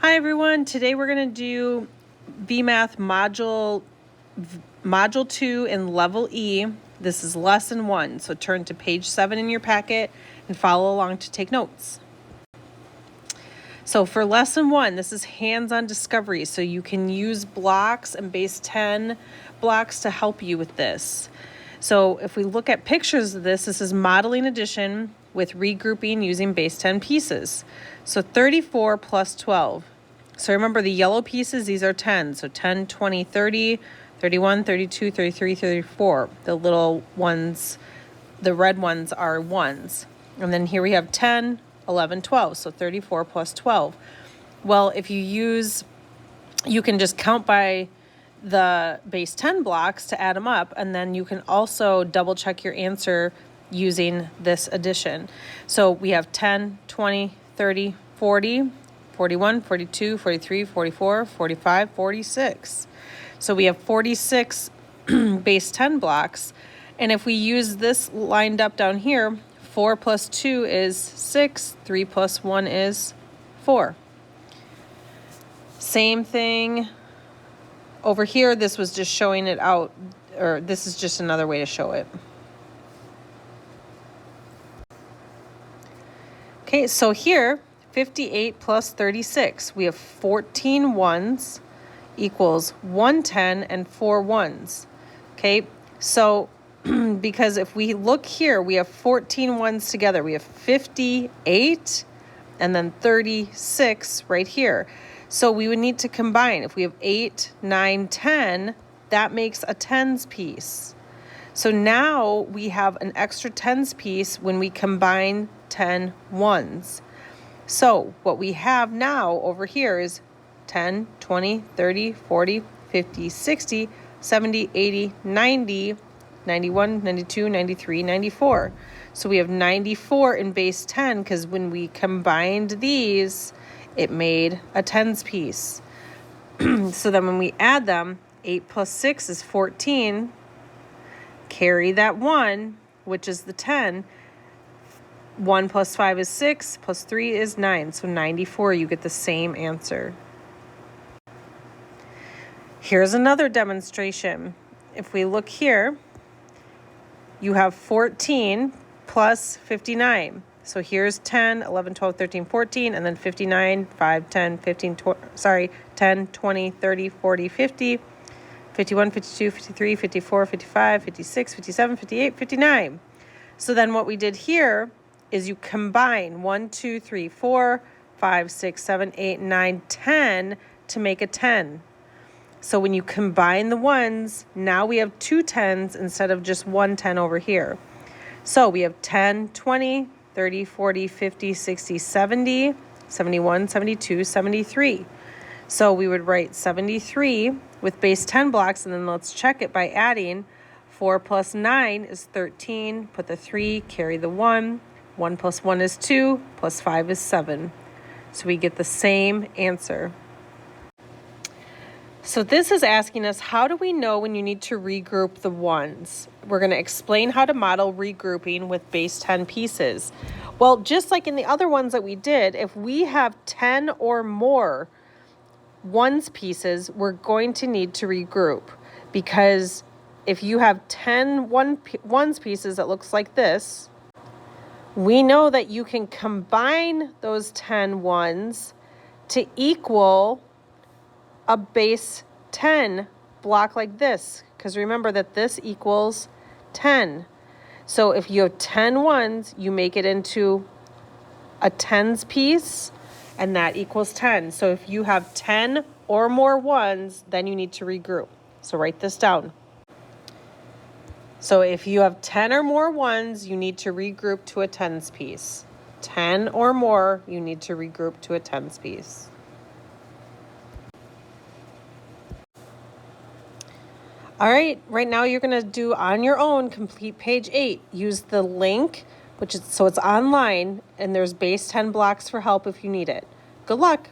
Hi everyone, today we're going to do VMath Module 2 in Level E. This is Lesson 1, so turn to page 7 in your packet and follow along to take notes. So for Lesson 1, this is hands-on discovery, so you can use blocks and base 10 blocks to help you with this. So if we look at pictures of this is modeling addition with regrouping using base 10 pieces. So 34 plus 12. So remember the yellow pieces, these are 10. So 10, 20, 30, 31, 32, 33, 34. The little ones, the red ones are ones. And then here we have 10, 11, 12. So 34 plus 12. Well, if you can just count by the base 10 blocks to add them up, and then you can also double check your answer using this addition. So we have 10, 20, 30, 40, 41, 42, 43, 44, 45, 46. So we have 46 base 10 blocks. And if we use this lined up down here, 4 plus 2 is 6, 3 plus 1 is 4. Same thing over here. This was just showing it out, or this is just another way to show it. Okay, so here, 58 plus 36. We have 14 ones equals 110 and 4 ones. Okay, so because if we look here, we have 14 ones together. We have 58 and then 36 right here. So we would need to combine. If we have 8, 9, 10, that makes a tens piece. So now we have an extra tens piece when we combine 10 ones. So what we have now over here is 10, 20, 30, 40, 50, 60, 70, 80, 90, 91, 92, 93, 94. So we have 94 in base 10 because when we combined these, it made a tens piece. So then when we add them, 8 plus 6 is 14. Carry that 1, which is the 10. 1 plus 5 is 6, plus 3 is 9. So 94, you get the same answer. Here's another demonstration. If we look here, you have 14 plus 59. So here's 10, 11, 12, 13, 14, and then 59, 5, 10, 15, 10, 20, 30, 40, 50, 51, 52, 53, 54, 55, 56, 57, 58, 59. So then what we did here is you combine 1, 2, 3, 4, 5, 6, 7, 8, 9, 10 to make a 10. So when you combine the ones, now we have 2 tens instead of just 1 10 over here. So we have 10, 20, 30, 40, 50, 60, 70, 71, 72, 73. So we would write 73 with base 10 blocks, and then let's check it by adding. 4 plus 9 is 13. Put the 3, carry the 1. 1 plus 1 is 2, plus 5 is 7. So we get the same answer. So this is asking us, how do we know when you need to regroup the ones? We're going to explain how to model regrouping with base 10 pieces. Well, just like in the other ones that we did, if we have 10 or more ones pieces, we're going to need to regroup, because if you have 10 ones pieces that looks like this, we know that you can combine those 10 ones to equal a base 10 block like this, because remember that this equals 10. So if you have 10 ones, you make it into a tens piece, and that equals 10. So if you have 10 or more ones, then you need to regroup. So write this down. So if you have 10 or more ones, you need to regroup to a tens piece. 10 or more, you need to regroup to a tens piece. All right, right now you're going to do on your own, complete page 8. Use the link, so it's online, and there's base 10 blocks for help if you need it. Good luck.